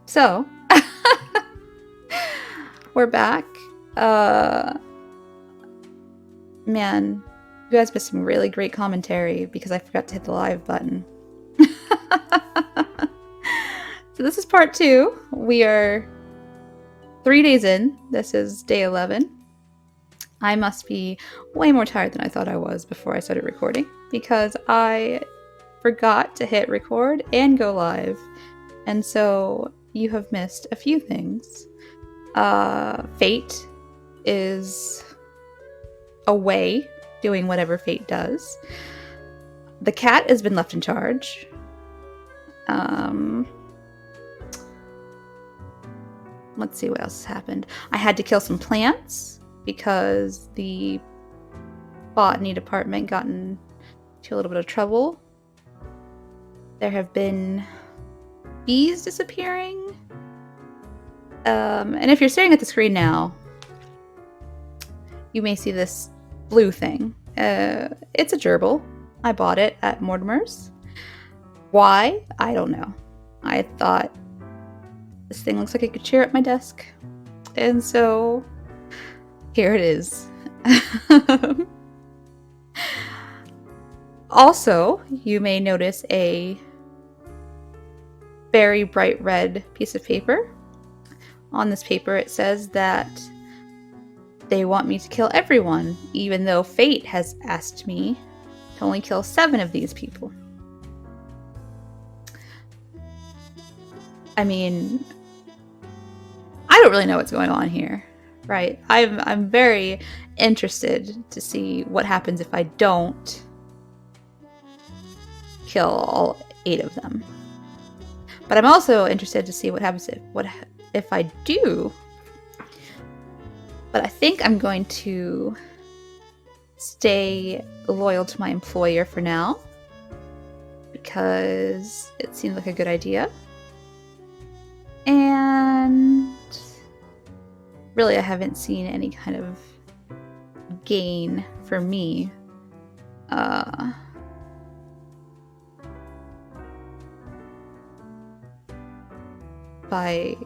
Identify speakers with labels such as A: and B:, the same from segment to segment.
A: So, we're back. Man, you guys missed some really great commentary because I forgot to hit the live button. So this is part 2. We are 3 days in. This is day 11. I must be way more tired than I thought I was before I started recording because I forgot to hit record and go live. And so you have missed a few things. Fate is away doing whatever Fate does. The cat has been left in charge. Let's see what else has happened. I had to kill some plants because the botany department got into a little bit of trouble. There have been bees disappearing. And if you're staring at the screen now, you may see this blue thing. It's a gerbil. I bought it at Mortimer's. Why? I don't know. I thought this thing looks like it could cheer up my desk. And so here it is. Also, you may notice a very bright red piece of paper. On this paper it says that they want me to kill everyone, even though Fate has asked me to only kill 7 of these people. I mean, I don't really know what's going on here, right? I'm very interested to see what happens if I don't kill all 8 of them. But I'm also interested to see what happens if I do. But I think I'm going to stay loyal to my employer for now because it seems like a good idea. And really, I haven't seen any kind of gain for me by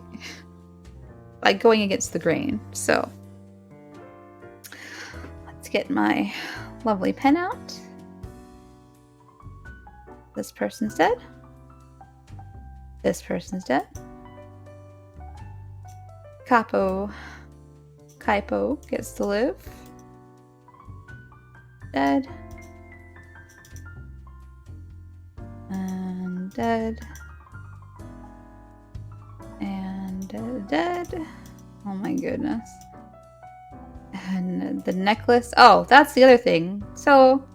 A: going against the grain. So let's get my lovely pen out. This person's dead. This person's dead. Kaipo gets to live. Dead. And dead. And dead. Oh my goodness. And the necklace. Oh, that's the other thing. So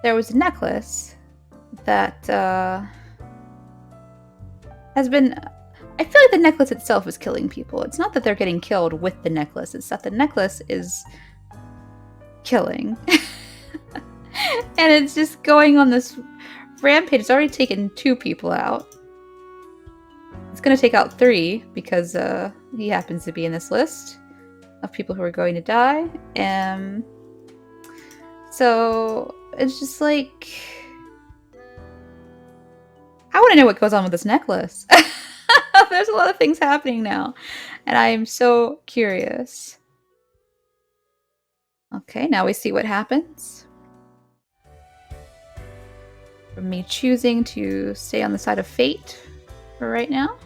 A: there was a necklace that has been... I feel like the necklace itself is killing people. It's not that they're getting killed with the necklace. It's that the necklace is killing. And it's just going on this rampage. It's already taken 2 people out. It's going to take out 3 because he happens to be in this list of people who are going to die. So it's just like... I want to know what goes on with this necklace. There's a lot of things happening now, and I am so curious. Okay, now we see what happens. From me choosing to stay on the side of Fate for right now.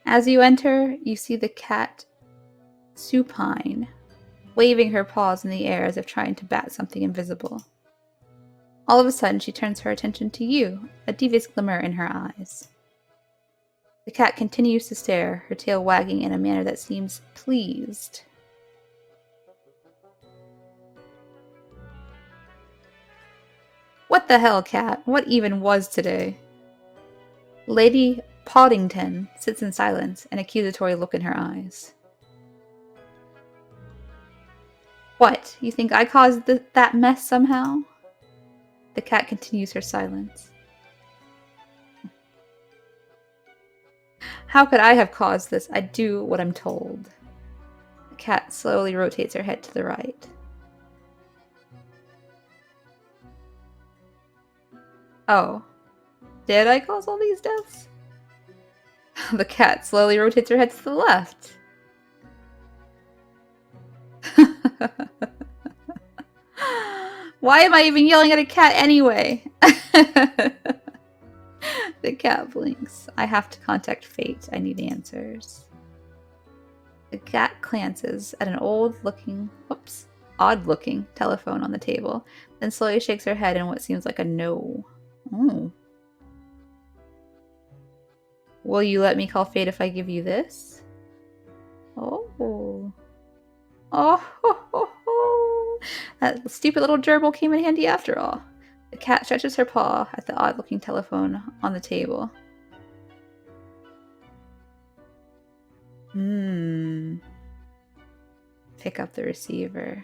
A: As you enter, you see the cat supine, waving her paws in the air as if trying to bat something invisible. All of a sudden, she turns her attention to you, a devious glimmer in her eyes. The cat continues to stare, her tail wagging in a manner that seems pleased. What the hell, cat? What even was today? Lady Poddington sits in silence, an accusatory look in her eyes. What? You think I caused that mess somehow? The cat continues her silence. How could I have caused this? I do what I'm told. The cat slowly rotates her head to the right. Oh. Did I cause all these deaths? The cat slowly rotates her head to the left. Why am I even yelling at a cat anyway? The cat blinks. I have to contact fate. I need answers. The cat glances at an odd-looking telephone on the table, then slowly shakes her head in what seems like a no. Oh. Will you let me call fate if I give you this? Oh. Oh, ho, ho, ho. That stupid little gerbil came in handy after all. The cat stretches her paw at the odd-looking telephone on the table. Pick up the receiver.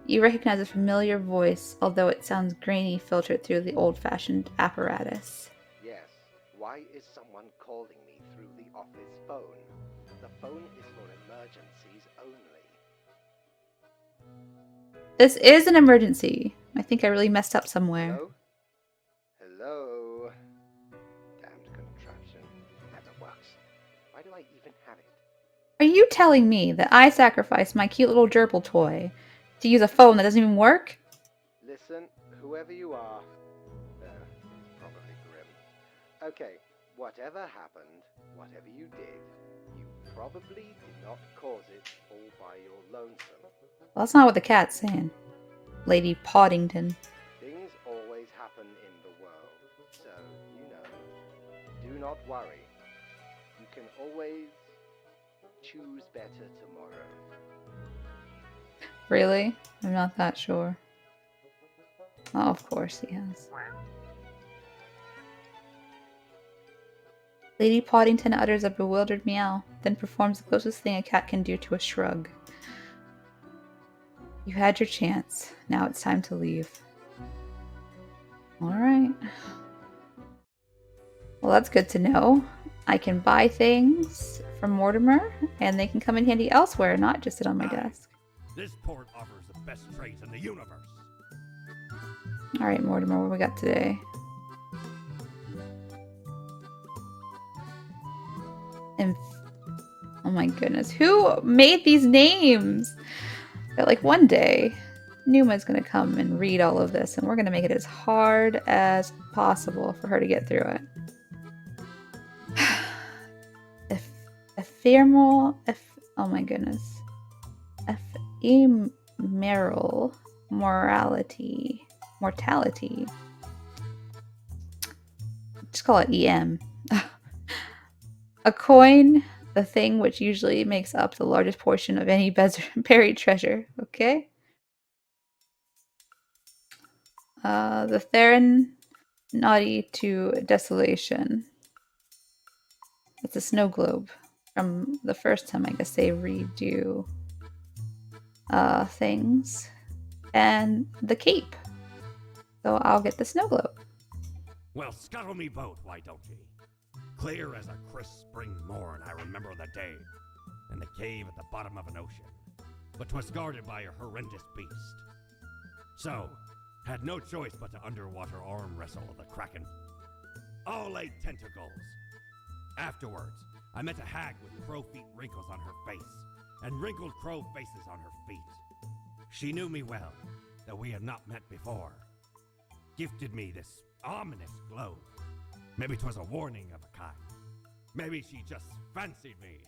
A: You recognize a familiar voice, although it sounds grainy, filtered through the old-fashioned apparatus.
B: Yes. Why is someone calling me through the office phone? The phone is for emergencies only.
A: This is an emergency. I think I really messed up somewhere.
B: Hello? Hello? Damned contraption. Never works. Why do I even have it?
A: Are you telling me that I sacrificed my cute little gerbil toy to use a phone that doesn't even work?
B: Listen, whoever you are. It's probably grim. Okay, whatever happened, whatever you did, you probably did not cause it all by your lonesome.
A: Well, that's not what the cat's saying. Lady Poddington.
B: Things always happen in the world, so, you know, do not worry. You can always choose better tomorrow.
A: Really? I'm not that sure. Oh, of course he has. Lady Poddington utters a bewildered meow, then performs the closest thing a cat can do to a shrug. You had your chance. Now it's time to leave. Alright. Well, that's good to know. I can buy things from Mortimer, and they can come in handy elsewhere, not just sit on my desk.
C: This port offers the best trades in the universe.
A: Alright, Mortimer, what we got today? Oh my goodness. Who made these names? But like one day, Numa's gonna come and read all of this, and we're gonna make it as hard as possible for her to get through it. Oh my goodness. Ephemeral mortality. Just call it EM. A coin, the thing which usually makes up the largest portion of any buried treasure. Okay. The Theron Naughty to Desolation. It's a snow globe. From the first time, I guess they redo things. And the cape. So I'll get the snow globe.
C: Well, scuttle me boat, why don't ye? Clear as a crisp spring morn, I remember the day, in the cave at the bottom of an ocean, but 'twas guarded by a horrendous beast. So, had no choice but to underwater arm wrestle the kraken. All 8 tentacles. Afterwards, I met a hag with crow-feet wrinkles on her face, and wrinkled crow faces on her feet. She knew me well, though we had not met before. Gifted me this ominous globe. Maybe 'twas a warning of a kind. Maybe she just fancied me.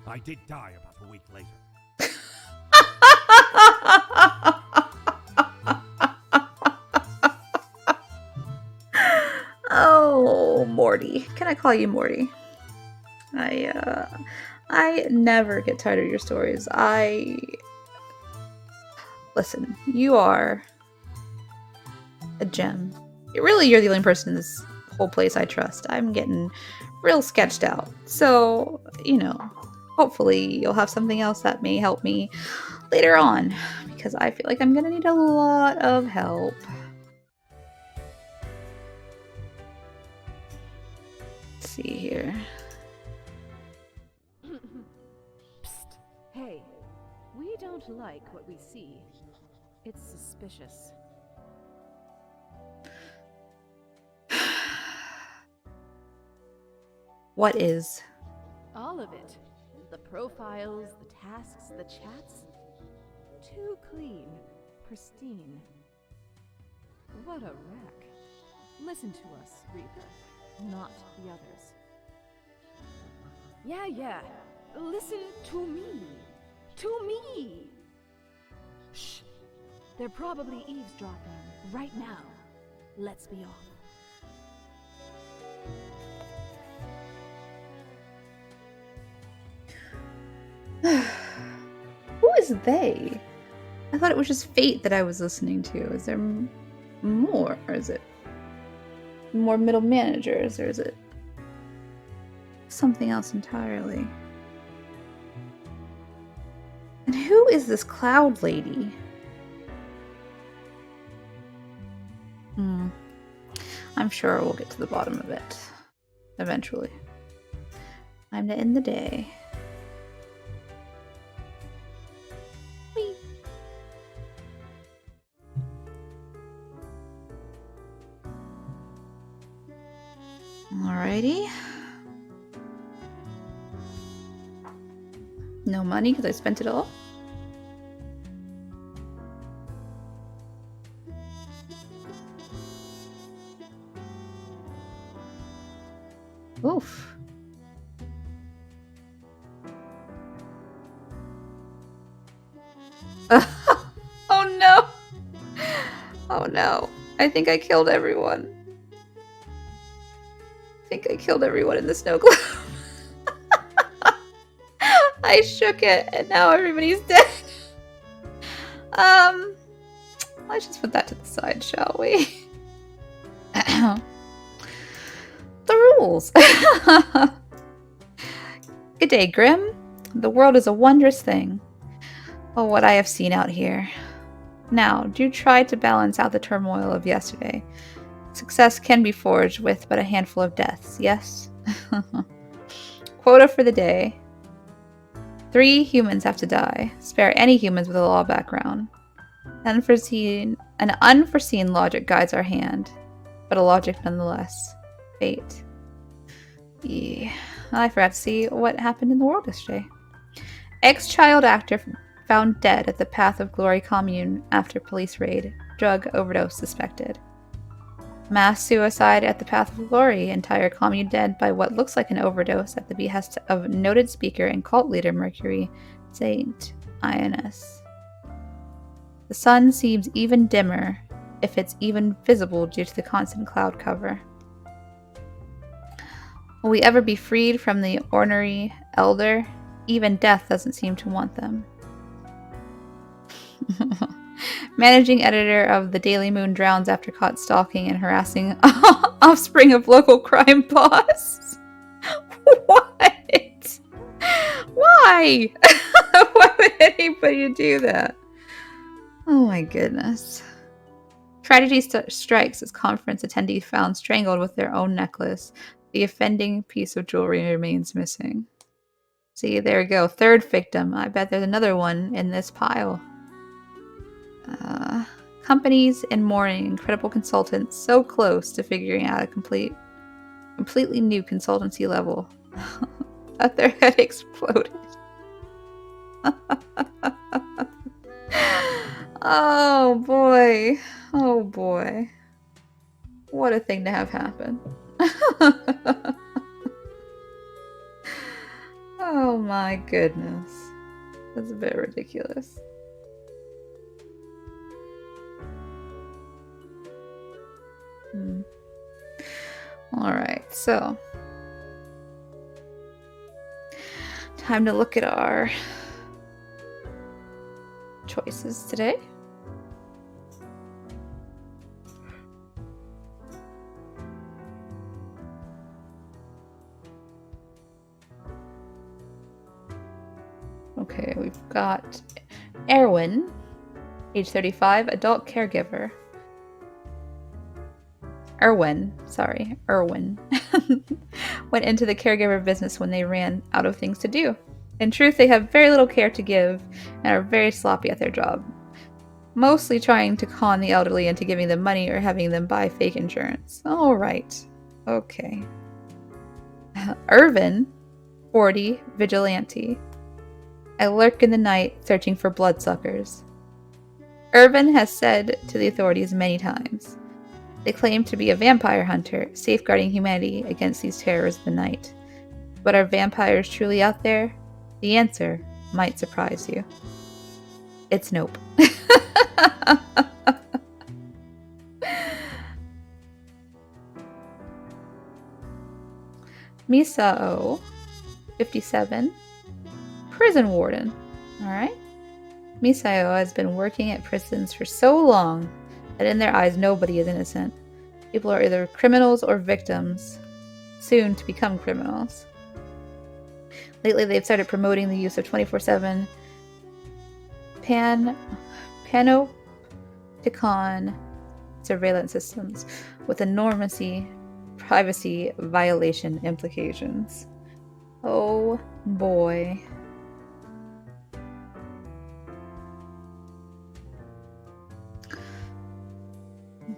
C: I did die about a week later.
A: Oh, Morty. Can I call you Morty? I never get tired of your stories. Listen, you are a gem. You're the only person in this whole place I trust. I'm getting real sketched out. So, you know, hopefully you'll have something else that may help me later on, because I feel like I'm gonna need a lot of help. Let's see here.
D: Psst. Hey, we don't like what we see. It's suspicious.
A: What is?
D: All of it. The profiles, the tasks, the chats. Too clean. Pristine. What a wreck. Listen to us, Reaper. Not the others. Yeah. Listen to me. To me! Shh. They're probably eavesdropping right now. Let's be off.
A: Who is they? I thought it was just Fate that I was listening to. Is there more? Or is it more middle managers? Or is it something else entirely? And who is this cloud lady? I'm sure we'll get to the bottom of it. Eventually. Time to end the day. Whee! Alrighty. No money because I spent it all. Oof. Oh no! Oh no. I think I killed everyone. I think I killed everyone in the snow globe. I shook it and now everybody's dead. Let's just put that to the side, shall we? The rules. Good day, Grim. The world is a wondrous thing. Oh, what I have seen out here. Now, do try to balance out the turmoil of yesterday. Success can be forged with but a handful of deaths, yes? Quota for the day. 3 humans have to die. Spare any humans with a law background. An unforeseen logic guides our hand, but a logic nonetheless. Fate. Yeah. I forgot to see what happened in the world yesterday. Ex-child actor found dead at the Path of Glory commune after police raid. Drug overdose suspected. Mass suicide at the Path of Glory. Entire commune dead by what looks like an overdose at the behest of noted speaker and cult leader Mercury Saint Ionis. The sun seems even dimmer, if it's even visible due to the constant cloud cover. Will we ever be freed from the ornery elder? Even death doesn't seem to want them. Managing editor of the Daily Moon drowns after caught stalking and harassing offspring of local crime boss. What? Why? Why would anybody do that? Oh my goodness. Tragedy strikes as conference attendee found strangled with their own necklace. The offending piece of jewelry remains missing. See, there we go. 3rd victim. I bet there's another one in this pile. Companies in mourning, incredible consultants so close to figuring out a completely new consultancy level. Thought their head exploded. Oh boy. Oh boy. What a thing to have happen. Oh my goodness. That's a bit ridiculous. Alright, so time to look at our choices today. Okay, we've got Erwin, age 35, adult caregiver. Erwin went into the caregiver business when they ran out of things to do. In truth, they have very little care to give and are very sloppy at their job. Mostly trying to con the elderly into giving them money or having them buy fake insurance. Alright. Okay. Irvin, 40, vigilante. I lurk in the night, searching for bloodsuckers. Irvin has said to the authorities many times. They claim to be a vampire hunter, safeguarding humanity against these terrors of the night. But are vampires truly out there? The answer might surprise you. It's nope. Misao, 57, prison warden. Alright. Misao has been working at prisons for so long that in their eyes nobody is innocent. People are either criminals or victims, soon to become criminals. Lately they've started promoting the use of 24/7 panopticon surveillance systems with enormous privacy violation implications. Oh boy.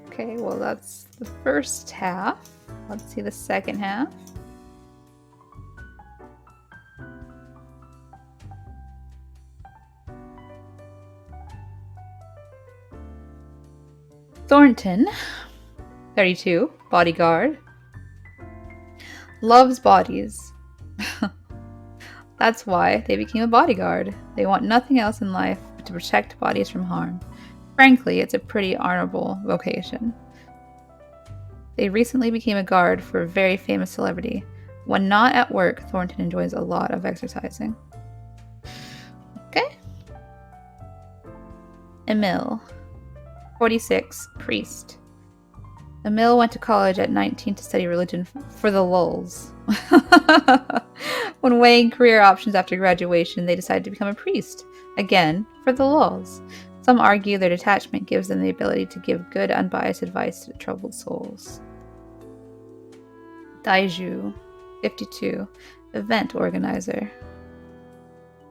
A: Okay, well that's the first half. Let's see the second half. Thornton, 32, bodyguard. Loves bodies. That's why they became a bodyguard. They want nothing else in life but to protect bodies from harm. Frankly, it's a pretty honorable vocation. They recently became a guard for a very famous celebrity. When not at work, Thornton enjoys a lot of exercising. Okay. Emil, 46, priest. Emil went to college at 19 to study religion for the lulz. When weighing career options after graduation, they decided to become a priest. Again, for the lulz. Some argue their detachment gives them the ability to give good, unbiased advice to troubled souls. Daiju, 52, event organizer.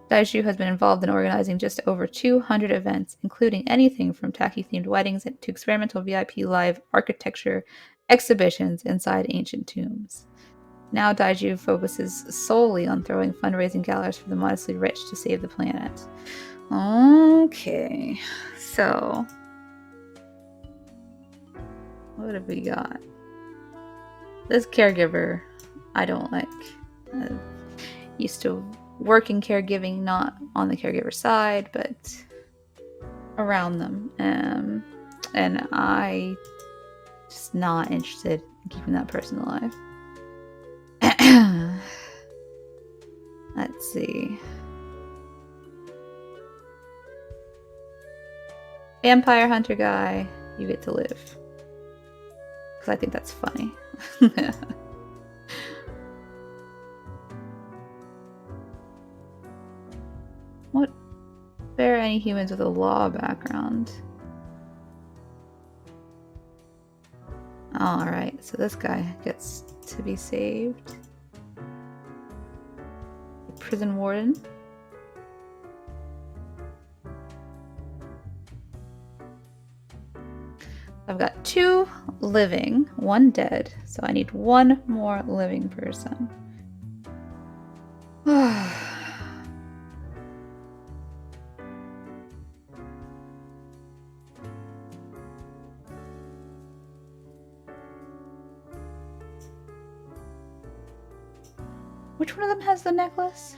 A: Daiju has been involved in organizing just over 200 events, including anything from tacky-themed weddings to experimental VIP live architecture exhibitions inside ancient tombs. Now Daiju focuses solely on throwing fundraising galas for the modestly rich to save the planet. Okay, so what have we got? This caregiver, I don't like. Used to work in caregiving, not on the caregiver side, but around them. And I just not interested in keeping that person alive. Let's see. Vampire hunter guy, you get to live. Because I think that's funny. What? There are any humans with a law background? Alright, so this guy gets to be saved. Prison warden. I've got 2 living, 1 dead, so I need 1 more living person. Which one of them has the necklace?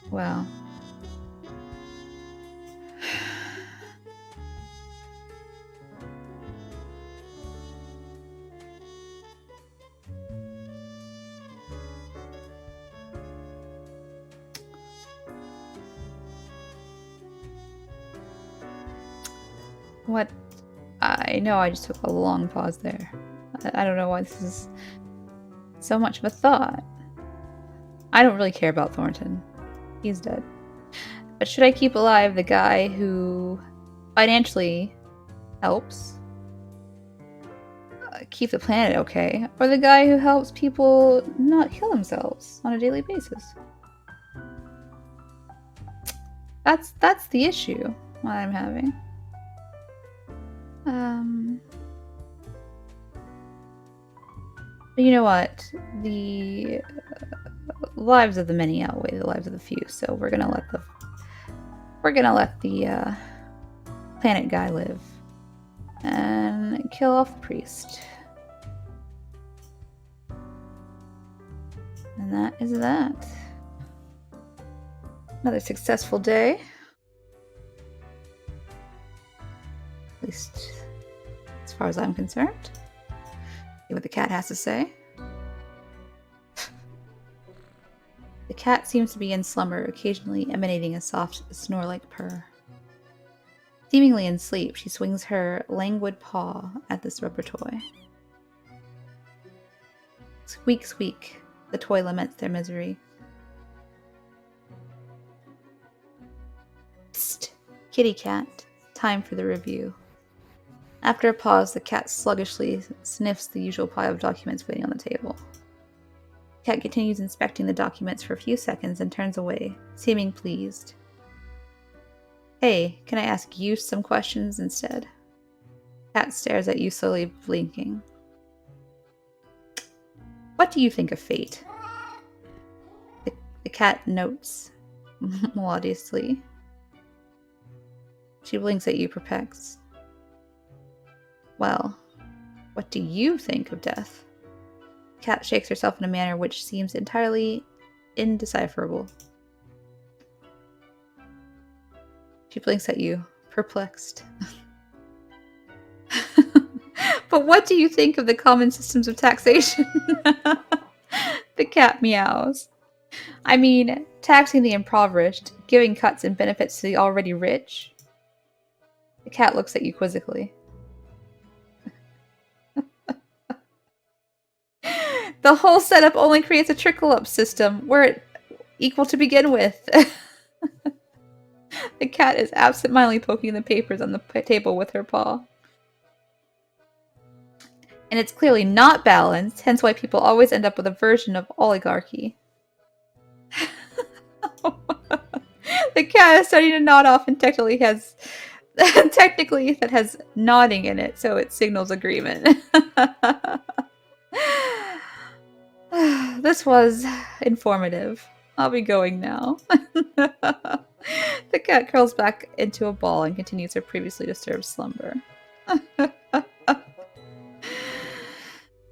A: Well. What? I know I just took a long pause there. I don't know why this is So much of a thought. I don't really care about Thornton. He's dead. But should I keep alive the guy who financially helps keep the planet okay, or the guy who helps people not kill themselves on a daily basis? That's the issue I'm having. But you know what? The lives of the many outweigh the lives of the few, so we're gonna let the planet guy live and kill off the priest. And that is that. Another successful day. At least as far as I'm concerned. See what the cat has to say. The cat seems to be in slumber, occasionally emanating a soft, snore-like purr. Seemingly in sleep, she swings her languid paw at this rubber toy. Squeak, squeak. The toy laments their misery. Psst! Kitty cat. Time for the review. After a pause, the cat sluggishly sniffs the usual pile of documents waiting on the table. The cat continues inspecting the documents for a few seconds and turns away, seeming pleased. Hey, can I ask you some questions instead? The cat stares at you, slowly blinking. What do you think of fate? The cat notes melodiously. She blinks at you, perplexed. Well, what do you think of death? The cat shakes herself in a manner which seems entirely indecipherable. She blinks at you, perplexed. But what do you think of the common systems of taxation? The cat meows. I mean, taxing the impoverished, giving cuts and benefits to the already rich. The cat looks at you quizzically. The whole setup only creates a trickle-up system where it's equal to begin with. The cat is absent-mindedly poking the papers on the table with her paw. And it's clearly not balanced, hence why people always end up with a version of oligarchy. The cat is starting to nod off and technically that has nodding in it, so it signals agreement. This was informative. I'll be going now. The cat curls back into a ball and continues her previously disturbed slumber.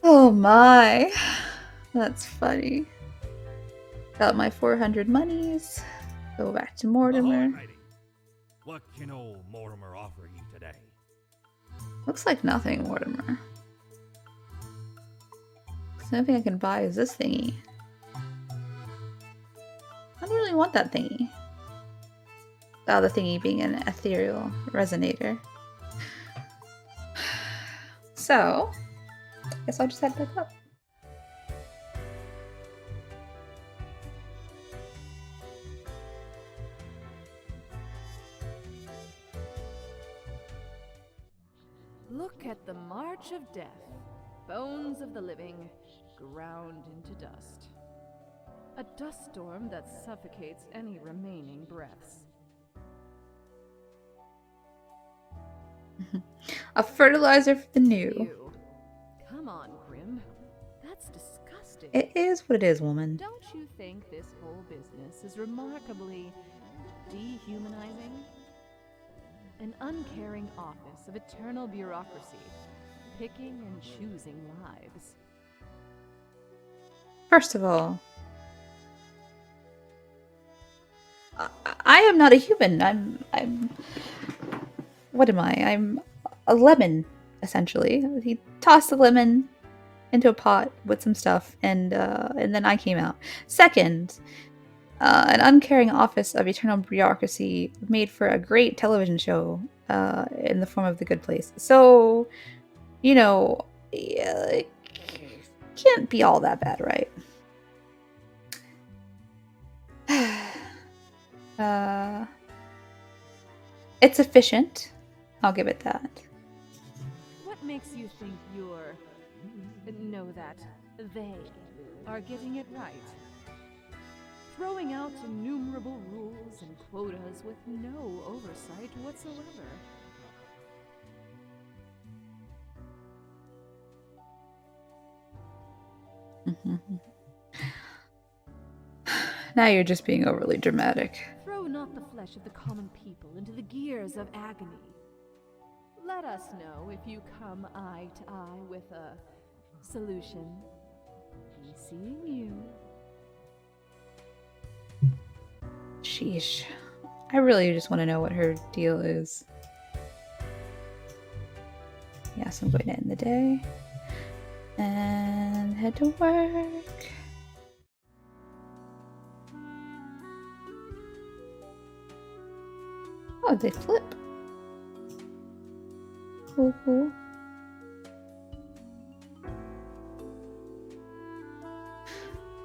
A: Oh my. That's funny. Got my 400 monies. Go back to Mortimer.
C: Alrighty. What can old Mortimer offer you today?
A: Looks like nothing, Mortimer. The only thing I can buy is this thingy. I don't really want that thingy. Oh, the thingy being an ethereal resonator. So, I guess I'll just head back up.
D: Look at the march of death. Bones of the living, ground into dust. A dust storm that suffocates any remaining breaths.
A: A fertilizer for the new.
D: Ew. Come on, Grim. That's disgusting.
A: It is what it is, woman.
D: Don't you think this whole business is remarkably dehumanizing? An uncaring office of eternal bureaucracy, picking and choosing lives.
A: First of all, I am not a human. I'm. What am I? I'm a lemon, essentially. He tossed the lemon into a pot with some stuff, and then I came out. Second, an uncaring office of eternal bureaucracy made for a great television show in the form of The Good Place. So, you know, can't be all that bad, right? It's efficient. I'll give it that.
D: What makes you think you're... no, that they are getting it right? Throwing out innumerable rules and quotas with no oversight whatsoever.
A: Now you're just being overly dramatic.
D: Throw not the flesh of the common people into the gears of agony. Let us know if you come eye to eye with a solution. Be seeing you.
A: Sheesh. I really just want to know what her deal is. Yes, I'm going to end the day. And head to work. Oh, they flip. Cool, cool.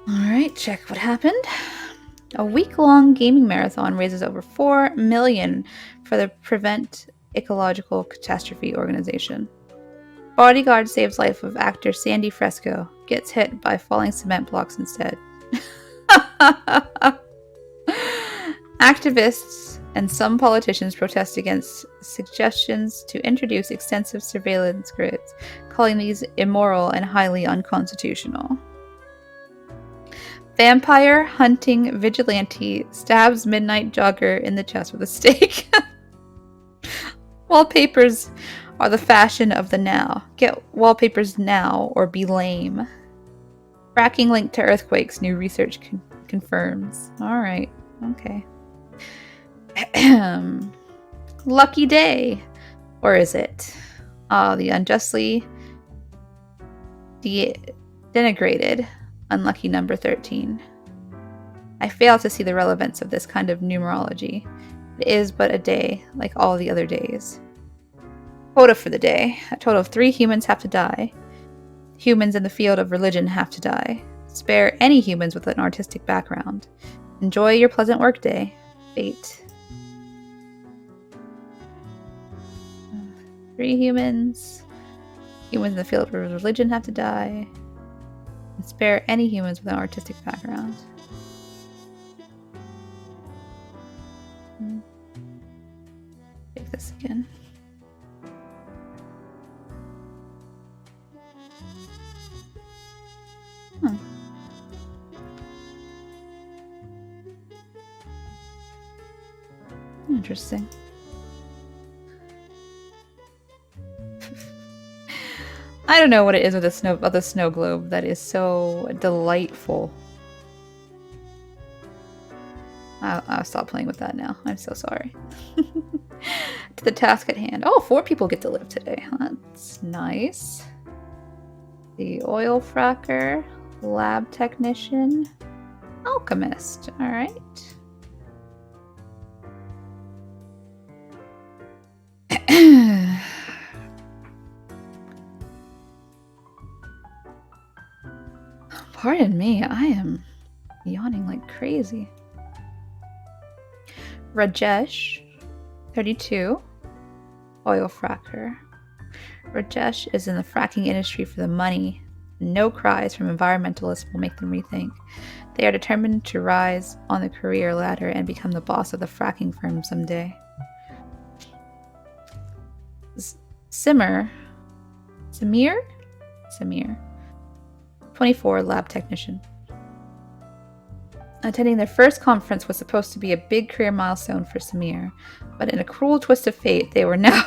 A: Alright, check what happened. A week-long gaming marathon raises over $4 million for the Prevent Ecological Catastrophe organization. Bodyguard saves life of actor Sandy Fresco. Gets hit by falling cement blocks instead. Activists and some politicians protest against suggestions to introduce extensive surveillance grids, calling these immoral and highly unconstitutional. Vampire hunting vigilante stabs midnight jogger in the chest with a stake. Wallpapers are the fashion of the now. Get wallpapers now or be lame. Fracking linked to earthquakes, new research confirms. Alright, okay. Lucky day. Or is it? The unjustly denigrated. Unlucky number 13. I fail to see the relevance of this kind of numerology. It is but a day, like all the other days. Quota for the day. A total of 3 humans have to die. Humans in the field of religion have to die. Spare any humans with an artistic background. Enjoy your pleasant workday. Fate. 3 humans. Humans in the field of religion have to die. And spare any humans with an artistic background. Take this again. Huh. Interesting. I don't know what it is with the snow globe that is so delightful. I'll stop playing with that now. I'm so sorry. To the task at hand. Oh, 4 people get to live today. That's nice. The oil fracker, lab technician, alchemist. All right. Pardon me, I am yawning like crazy. Rajesh, 32, oil fracker. Rajesh is in the fracking industry for the money. No cries from environmentalists will make them rethink. They are determined to rise on the career ladder and become the boss of the fracking firm someday. Samir, 24, lab technician. Attending their first conference was supposed to be a big career milestone for Samir, but in a cruel twist of fate, they were now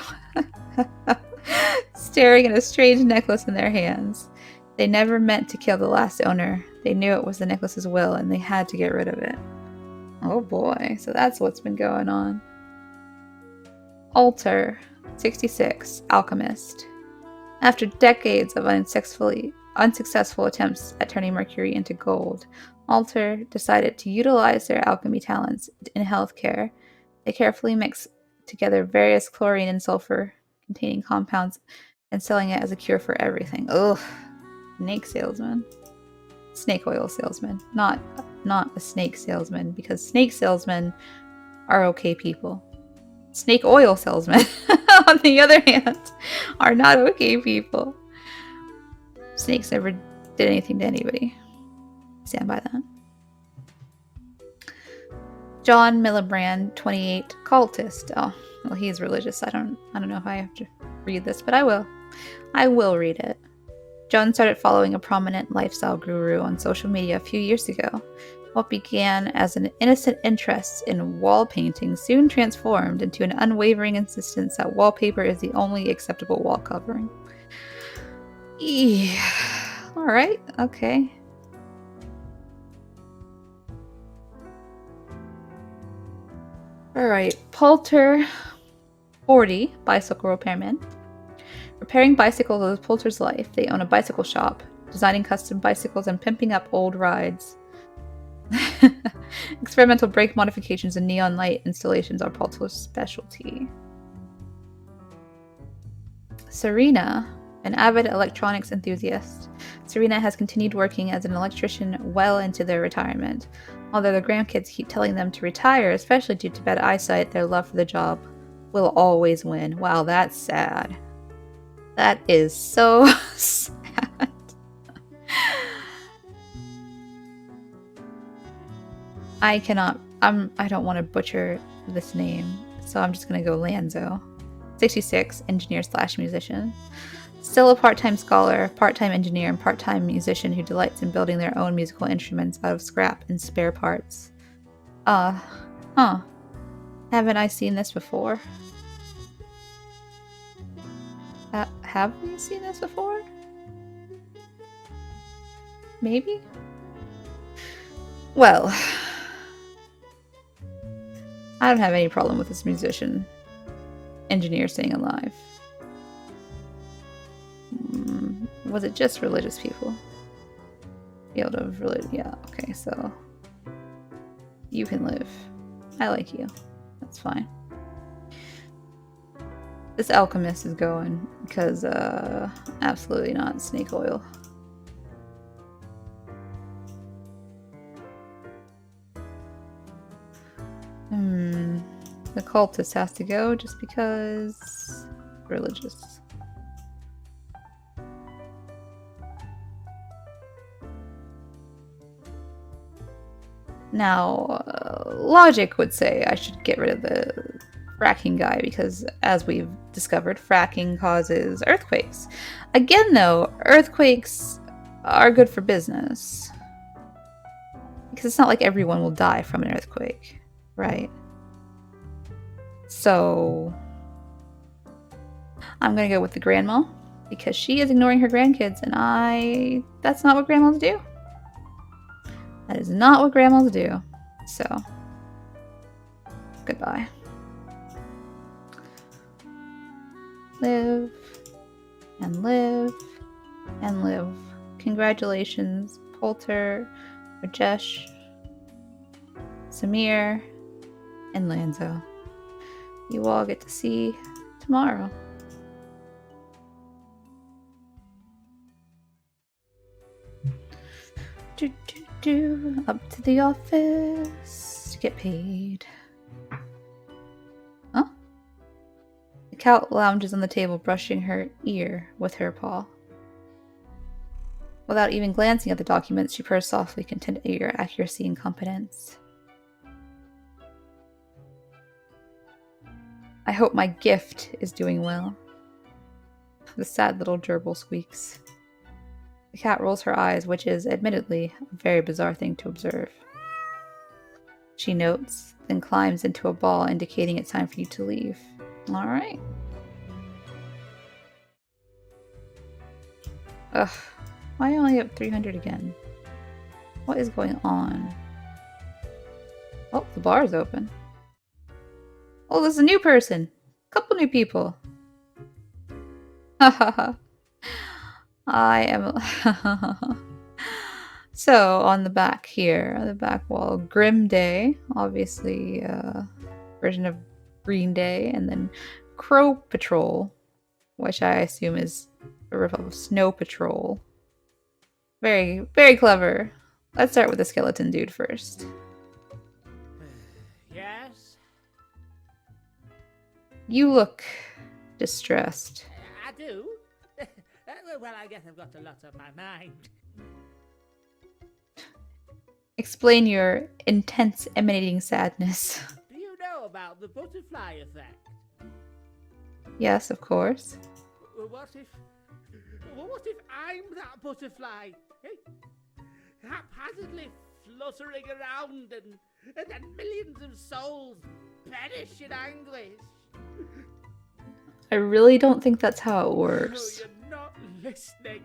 A: staring at a strange necklace in their hands. They never meant to kill the last owner. They knew it was the necklace's will, and they had to get rid of it. Oh boy, so that's what's been going on. Alter, 66, alchemist. After decades of unsuccessful attempts at turning mercury into gold, Alter decided to utilize their alchemy talents in healthcare. They carefully mix together various chlorine and sulfur containing compounds and selling it as a cure for everything. Ugh. Snake salesman. Snake oil salesman. Not a snake salesman, because snake salesmen are okay people. Snake oil salesmen, on the other hand, are not okay people. Snakes never did anything to anybody. Stand by that. John Millibrand, 28, cultist. Oh, well, he's religious. I don't know if I have to read this, but I will. I will read it. Joan started following a prominent lifestyle guru on social media a few years ago. What began as an innocent interest in wall painting soon transformed into an unwavering insistence that wallpaper is the only acceptable wall covering. Yeah. Alright, okay. Alright, Poulter, 40, bicycle repairman. Repairing bicycles is Poulter's life. They own a bicycle shop, designing custom bicycles and pimping up old rides. Experimental brake modifications and neon light installations are Poulter's specialty. Serena, an avid electronics enthusiast. Serena has continued working as an electrician well into their retirement. Although their grandkids keep telling them to retire, especially due to bad eyesight, their love for the job will always win. Wow, that's sad. That is so sad. I don't want to butcher this name, so I'm just gonna go Lanzo. 66, engineer/musician. Still a part-time scholar, part-time engineer, and part-time musician who delights in building their own musical instruments out of scrap and spare parts. Haven't I seen this before? Have we seen this before? Maybe? Well, I don't have any problem with this musician engineer staying alive. Was it just religious people? Field of religion. Yeah, okay, so you can live. I like you. That's fine. This alchemist is going because absolutely not snake oil. The cultist has to go just because religious. Now, logic would say I should get rid of the fracking guy because, as we've discovered, fracking causes earthquakes. Again, though, earthquakes are good for business. Because it's not like everyone will die from an earthquake, right? So, I'm gonna go with the grandma because she is ignoring her grandkids, and that's not what grandmas do. That is not what grandmas do. So, goodbye. Live, and live, and live. Congratulations, Poulter, Rajesh, Samir, and Lanzo. You all get to see tomorrow. Up to the office to get paid. Huh? The cat lounges on the table, brushing her ear with her paw. Without even glancing at the documents, she purrs softly, content at your accuracy and competence. I hope my gift is doing well. The sad little gerbil squeaks. The cat rolls her eyes, which is, admittedly, a very bizarre thing to observe. She notes, then climbs into a ball, indicating it's time for you to leave. Alright. Ugh. Why I only have 300 again? What is going on? Oh, the bar is open. Oh, there's a new person! Couple new people. Hahaha. I am... So, on the back here, on the back wall, Grim Day, obviously version of Green Day, and then Crow Patrol, which I assume is a riff of Snow Patrol. Very, very clever. Let's start with the skeleton dude first.
E: Yes?
A: You look distressed.
E: I do? Well, I guess I've got a lot on my mind.
A: Explain your intense emanating sadness.
E: Do you know about the butterfly effect?
A: Yes, of course.
E: What if I'm that butterfly? Eh? Haphazardly fluttering around and then millions of souls perish in anguish.
A: I really don't think that's how it
E: Oh,
A: works.
E: you're not listening.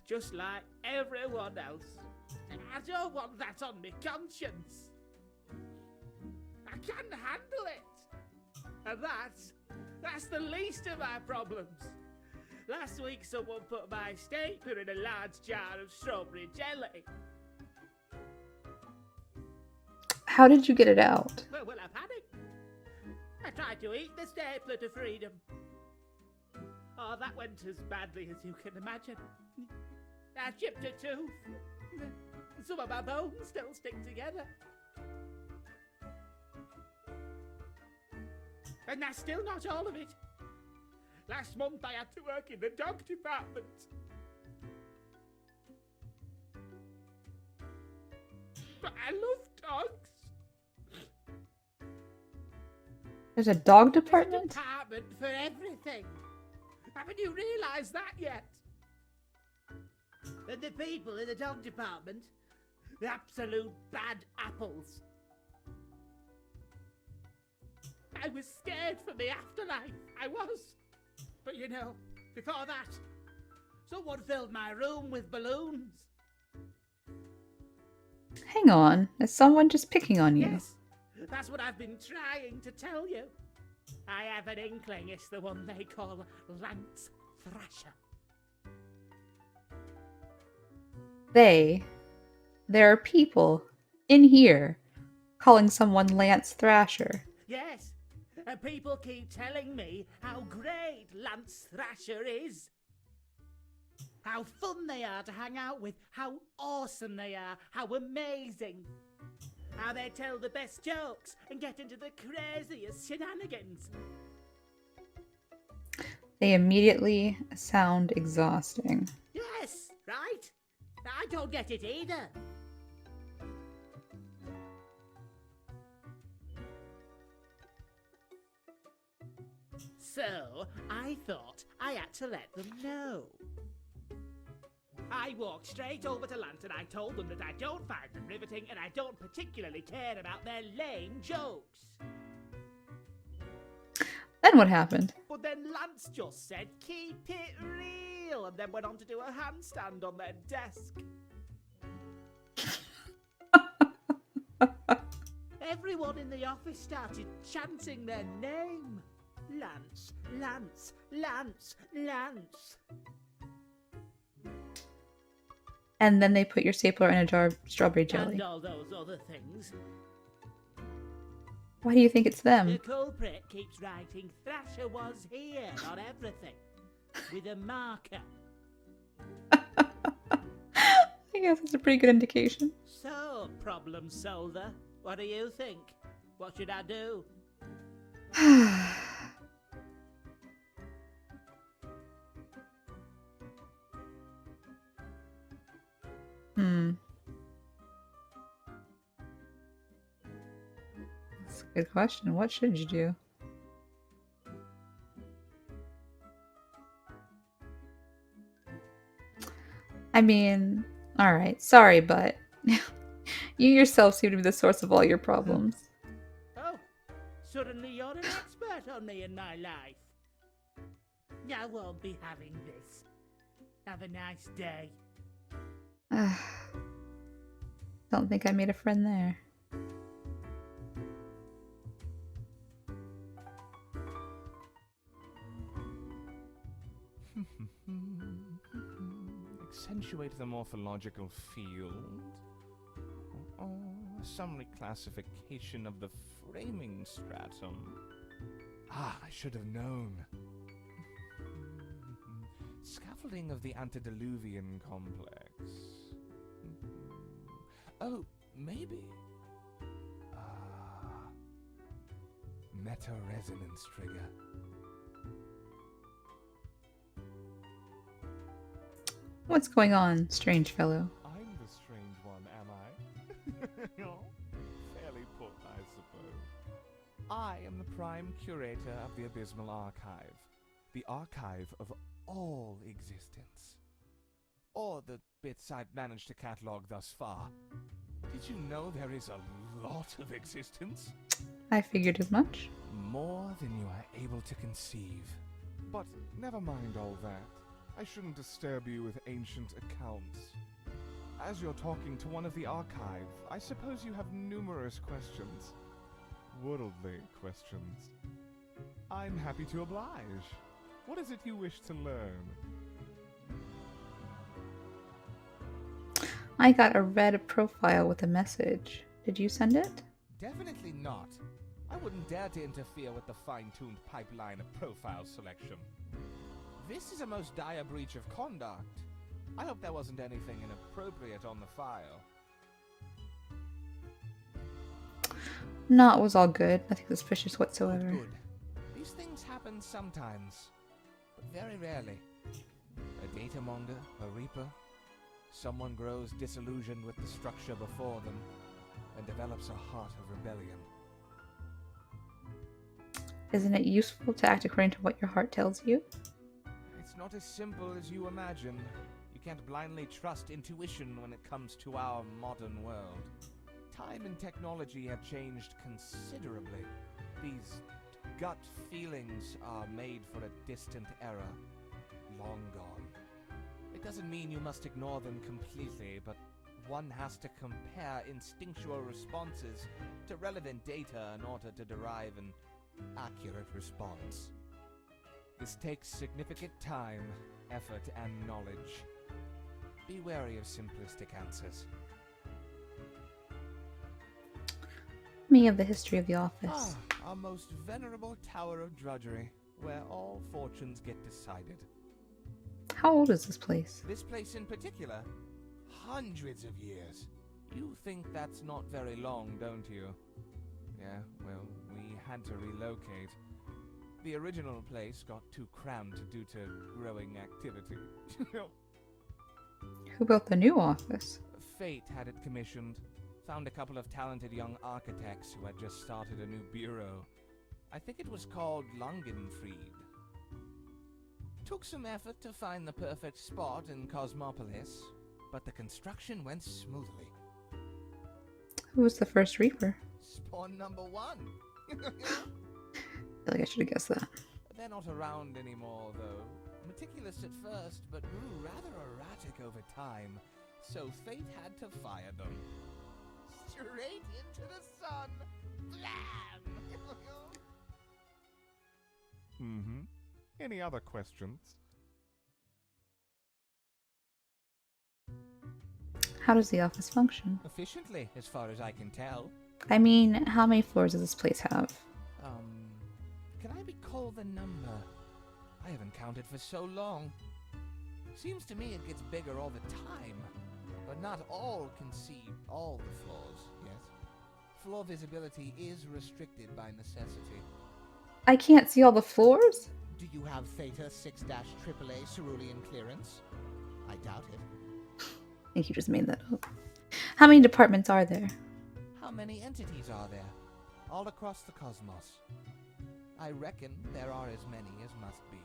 E: Just like everyone else. I don't want that on my conscience. I can't handle it. And that's the least of my problems. Last week someone put my stapler in a large jar of strawberry jelly.
A: How did you get it out?
E: Well, I panicked. I tried to eat the stapler to freedom. Oh, that went as badly as you can imagine. I chipped a tooth. Some of my bones still stick together. And that's still not all of it. Last month I had to work in the dog department. But I love dogs.
A: There's a dog
E: There's a
A: department?
E: department for everything. Haven't you realised that yet? And the people in the dog department, the absolute bad apples. I was scared for the afterlife. I was. But you know, before that, someone filled my room with balloons.
A: Hang on. Is someone just picking on you?
E: Yes, that's what I've been trying to tell you. I have an inkling it's the one they call Lance Thrasher.
A: There are people in here calling someone Lance Thrasher.
E: Yes, and people keep telling me how great Lance Thrasher is. How fun they are to hang out with, how awesome they are, how amazing. How they tell the best jokes and get into the craziest shenanigans.
A: They immediately sound exhausting.
E: Yes, right? I don't get it either. So, I thought I had to let them know. I walked straight over to Lance and I told them that I don't find them riveting and I don't particularly care about their lame jokes.
A: Then what happened?
E: But then Lance just said, keep it real, and then went on to do a handstand on their desk. Everyone in the office started chanting their name. Lance, Lance, Lance, Lance.
A: And then they put your stapler in a jar of strawberry jelly.
E: And all those other things.
A: Why do you think it's
E: The
A: them?
E: culprit keeps writing Thrasher was here on everything. With a marker.
A: I guess it's a pretty good indication.
E: So, problem solver, what do you think? What should I do?
A: That's a good question. What should you do? I mean, alright, sorry, but you yourself seem to be the source of all your problems.
E: Oh, suddenly you're an expert on me in my life. I won't be having this. Have a nice day.
A: Don't think I made a friend there.
F: Accentuate the morphological field. Or some reclassification of the framing stratum. Ah, I should have known. Scaffolding of the antediluvian complex. Oh, maybe? Meta-resonance trigger.
A: What's going on, strange fellow?
F: I'm the strange one, am I? Fairly put, I suppose. I am the prime curator of the Abysmal Archive. The archive of all existence. Or the bits I've managed to catalog thus far. Did you know there is a lot of existence?
A: I figured as much.
F: More than you are able to conceive. But never mind all that. I shouldn't disturb you with ancient accounts. As you're talking to one of the archive, I suppose you have numerous questions. Worldly questions. I'm happy to oblige. What is it you wish to learn?
A: I got a red profile with a message. Did you send it?
F: Definitely not. I wouldn't dare to interfere with the fine-tuned pipeline of profile selection. This is a most dire breach of conduct. I hope there wasn't anything inappropriate on the file.
A: No, it was all good. Nothing suspicious whatsoever.
F: Good. These things happen sometimes, but very rarely. A data monger, a reaper, someone grows disillusioned with the structure before them and develops a heart of rebellion.
A: Isn't it useful to act according to what your heart tells you?
F: It's not as simple as you imagine. You can't blindly trust intuition when it comes to our modern world. Time and technology have changed considerably. These gut feelings are made for a distant era, long gone. It doesn't mean you must ignore them completely, but one has to compare instinctual responses to relevant data in order to derive an accurate response. This takes significant time, effort, and knowledge. Be wary of simplistic answers.
A: Me of the history of the office.
F: Our most venerable tower of drudgery, where all fortunes get decided.
A: How old is this place?
F: This place in particular, hundreds of years. You think that's not very long, don't you? Yeah, well, we had to relocate. The original place got too cramped due to growing activity.
A: Who built the new office?
F: Fate had it commissioned. Found a couple of talented young architects who had just started a new bureau. I think it was called Langenfried. Took some effort to find the perfect spot in Cosmopolis, but the construction went smoothly.
A: Who was the first Reaper?
F: Spawn number 1!
A: I feel like I should have guessed that.
F: They're not around anymore, though. Meticulous at first, but grew rather erratic over time, so fate had to fire them. Straight into the sun! Blam! Mm-hmm. Any other questions?
A: How does the office function?
F: Efficiently, as far as I can tell.
A: I mean, how many floors does this place have?
F: Can I recall the number? I haven't counted for so long. Seems to me it gets bigger all the time. But not all can see all the floors, yes? Floor visibility is restricted by necessity.
A: I can't see all the floors?
G: Do you have Theta 6-AAA Cerulean clearance? I doubt it.
A: I think you just made that up. How many departments are there?
F: How many entities are there? All across the cosmos. I reckon there are as many as must be.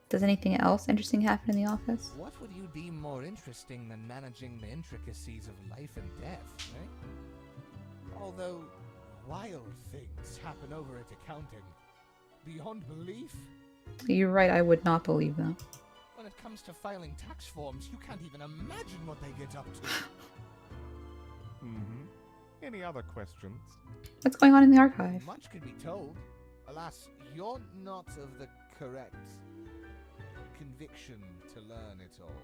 A: Does anything else interesting happen in the office?
F: What would you deem more interesting than managing the intricacies of life and death, eh?
G: Although, wild things happen over at accounting. Beyond belief.
A: You're right, I would not believe that.
G: When it comes to filing tax forms, you can't even imagine what they get up to.
F: Mm-hmm. Any other questions?
A: What's going on in the archive?
G: Much could be told. Alas, you're not of the correct conviction to learn it all.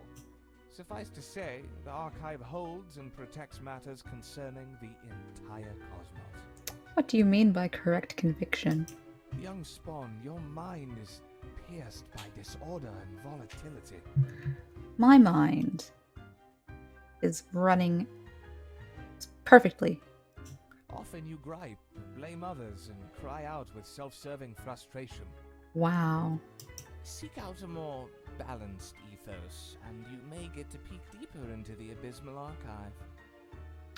F: Suffice to say, the archive holds and protects matters concerning the entire cosmos.
A: What do you mean by correct conviction?
F: Young Spawn, your mind is pierced by disorder and volatility.
A: My mind is running perfectly.
F: Often you gripe, blame others, and cry out with self-serving frustration.
A: Wow.
F: Seek out a more balanced ethos, and you may get to peek deeper into the abysmal archive.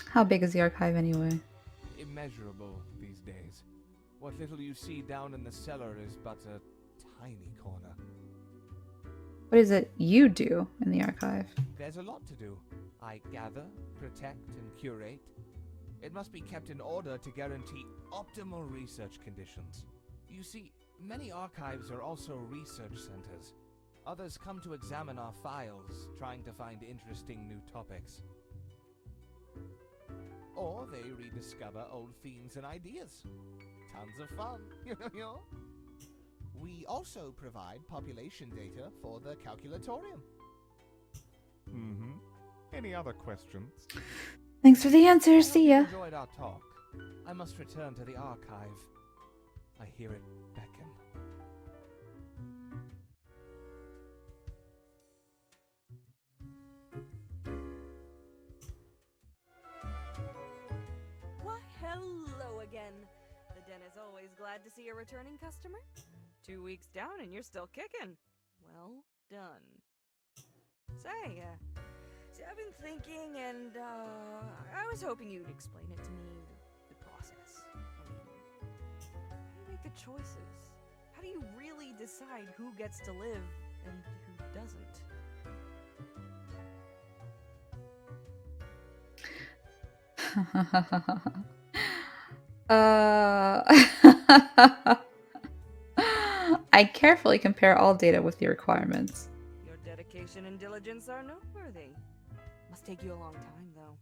A: How big is the archive anyway?
F: Immeasurable these days. What little you see down in the cellar is but a tiny corner.
A: What is it you do in the archive?
F: There's a lot to do. I gather, protect, and curate. It must be kept in order to guarantee optimal research conditions. You see, many archives are also research centers. Others come to examine our files, trying to find interesting new topics. Or they rediscover old themes and ideas. Tons of fun, you know? We also provide population data for the calculatorium.
G: Mm-hmm. Any other questions?
A: Thanks for the answer.
F: I hope
A: See
F: you
A: ya.
F: enjoyed our talk. I must return to the archive. I hear it beckon.
D: Why, hello again. The den is always glad to see a returning customer. 2 weeks down and you're still kicking. Well done. Say, I've been thinking and, I was hoping you'd explain it to me, the process. I mean, how do you make the choices? How do you really decide who gets to live and who doesn't?
A: I carefully compare all data with the requirements.
D: Your dedication and diligence are noteworthy. Must take you a long time, though.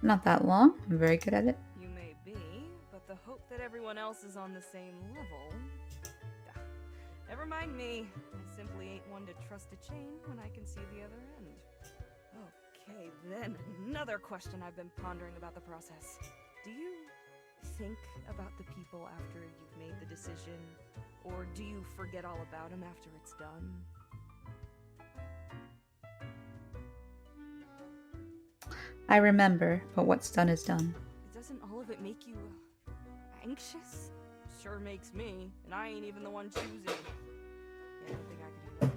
A: Not that long. I'm very good at it.
D: You may be, but the hope that everyone else is on the same level... Ah, never mind me. I simply ain't one to trust a chain when I can see the other end. Okay, then, another question I've been pondering about the process. Do you think about the people after you've made the decision? Or do you forget all about them after it's done?
A: I remember, but what's done is done.
D: Doesn't all of it make you anxious? Sure makes me, and I ain't even the one choosing. Yeah, I don't think I could do that.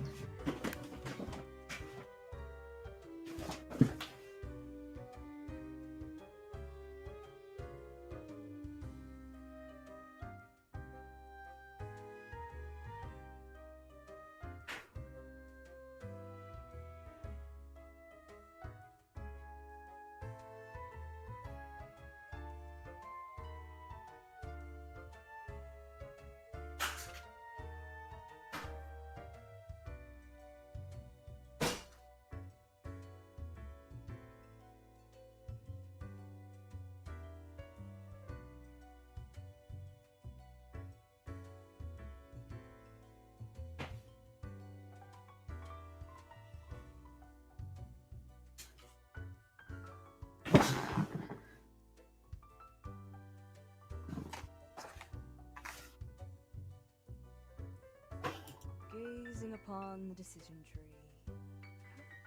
D: Gazing upon the decision tree, it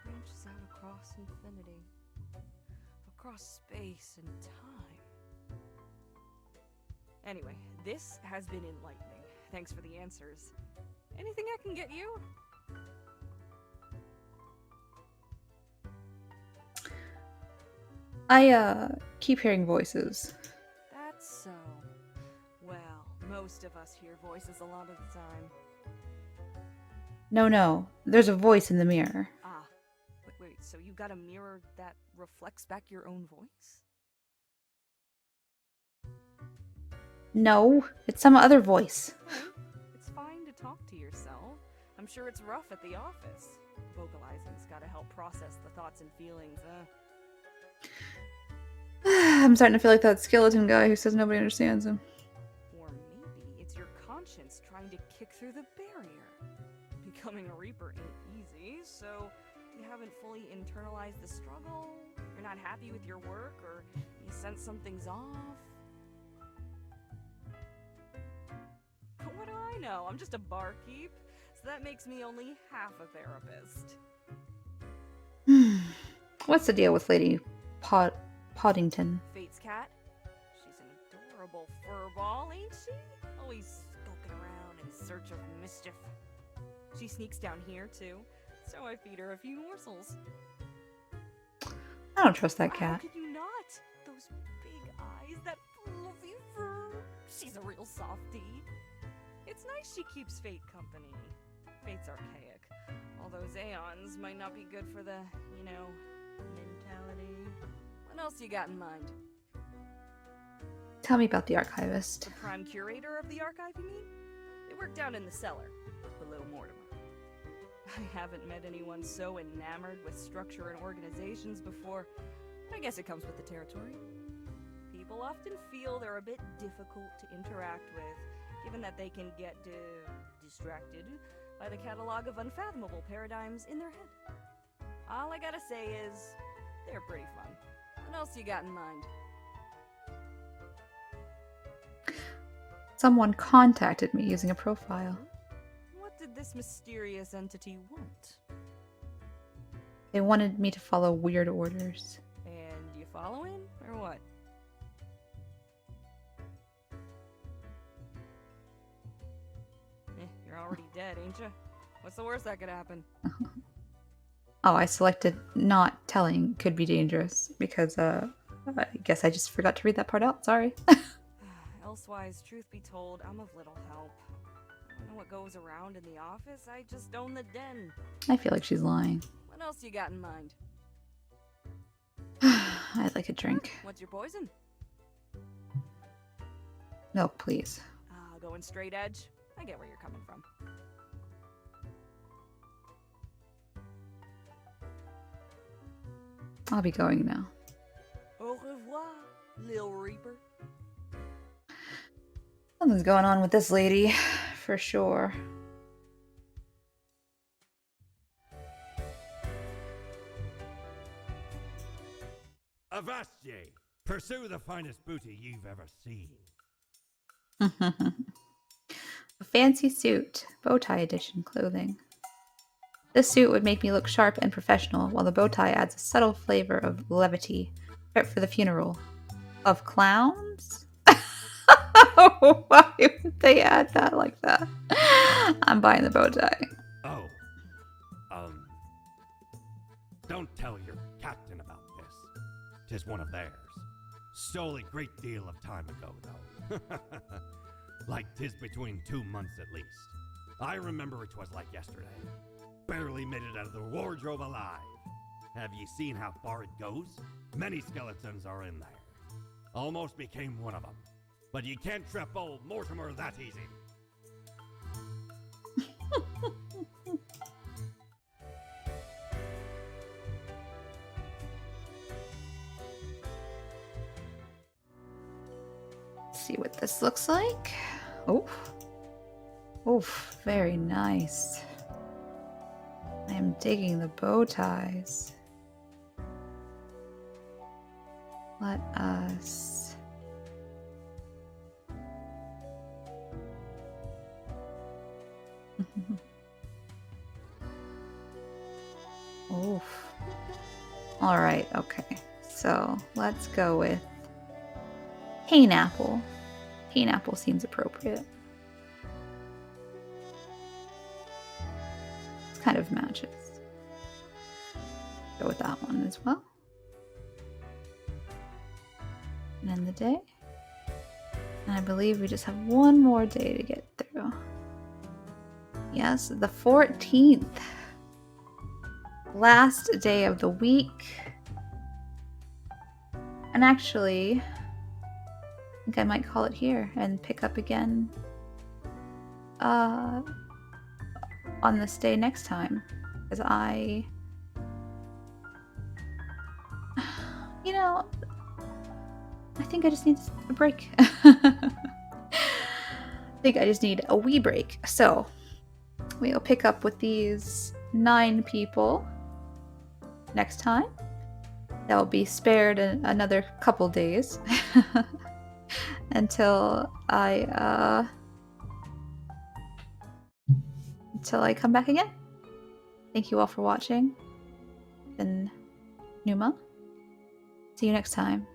D: branches out across infinity, across space and time. Anyway, this has been enlightening. Thanks for the answers. Anything I can get you?
A: I keep hearing voices.
D: That's so. Well, most of us hear voices a lot of the time.
A: No, there's a voice in the mirror.
D: Ah, wait, so you got a mirror that reflects back your own voice?
A: No, it's some other voice.
D: Okay. It's fine to talk to yourself. I'm sure it's rough at the office. Vocalizing's gotta help process the thoughts and feelings,
A: I'm starting to feel like that skeleton guy who says nobody understands him.
D: Or maybe it's your conscience trying to kick through the barrier. Becoming a Reaper ain't easy, so you haven't fully internalized the struggle, you're not happy with your work, or you
H: You sense something's off? But what do I know? I'm just a barkeep, so that makes me only half a therapist.
A: What's the deal with Lady Poddington?
H: Fate's cat? She's an adorable furball, ain't she? Always skulking around in search of mischief. She sneaks down here, too, so I feed her a few morsels.
A: I don't trust that
H: How
A: cat.
H: could you not? Those big eyes, that fluffy fur. She's a real softie. It's nice she keeps Fate company. Fate's archaic. All those aeons might not be good for the, you know, mentality. What else you got in mind?
A: Tell me about the archivist.
H: The prime curator of the archive, you mean? They work down in the cellar, below Mortimer. I haven't met anyone so enamored with structure and organizations before. I guess it comes with the territory. People often feel they're a bit difficult to interact with, given that they can get distracted by the catalog of unfathomable paradigms in their head. All I gotta say is, they're pretty fun. What else you got in mind?
A: Someone contacted me using a profile.
H: What did this mysterious entity want?
A: They wanted me to follow weird orders.
H: And you following, or what? You're already dead, ain't you? What's the worst that could happen?
A: Oh, I selected not telling could be dangerous because I guess I just forgot to read that part out. Sorry.
H: Elsewise, truth be told, I'm of little help. I don't know what goes around in the office, I just own the den.
A: I feel like she's lying.
H: What else you got in mind?
A: I'd like a drink.
H: What's your poison?
A: Milk, please.
H: Going straight edge? I get where you're coming from.
A: I'll be going now.
H: Au revoir, Lil Reaper.
A: Something's going on with this lady, for sure.
C: Avast ye! Pursue the finest booty you've ever seen.
A: A fancy suit, bow tie edition clothing. This suit would make me look sharp and professional, while the bow tie adds a subtle flavor of levity. Fit for the funeral. Of clowns? Why would they add that like that? I'm buying the bow tie.
C: Oh. Don't tell your captain about this. 'Tis one of theirs. Stole a great deal of time ago, though. Like 'tis between 2 months at least. I remember it was like yesterday. Barely made it out of the wardrobe alive. Have you seen how far it goes? Many skeletons are in there. Almost became one of them. But you can't trip old Mortimer that easy.
A: Let's see what this looks like. Oof. Oof, very nice. I am digging the bow ties. Let us... Oof. Alright, okay. So, let's go with Painapple. Painapple seems appropriate. It kind of matches. Go with that one as well. And end the day. And I believe we just have one more day to get through. Yes, the 14th. Last day of the week. And actually, I think I might call it here and pick up again on this day next time. Because you know, I think I just need a break. I think I just need a wee break. So, we'll pick up with these 9 people next time. they'll be spared another couple days until I come back again. Thank you all for watching. Been Numa. See you next time.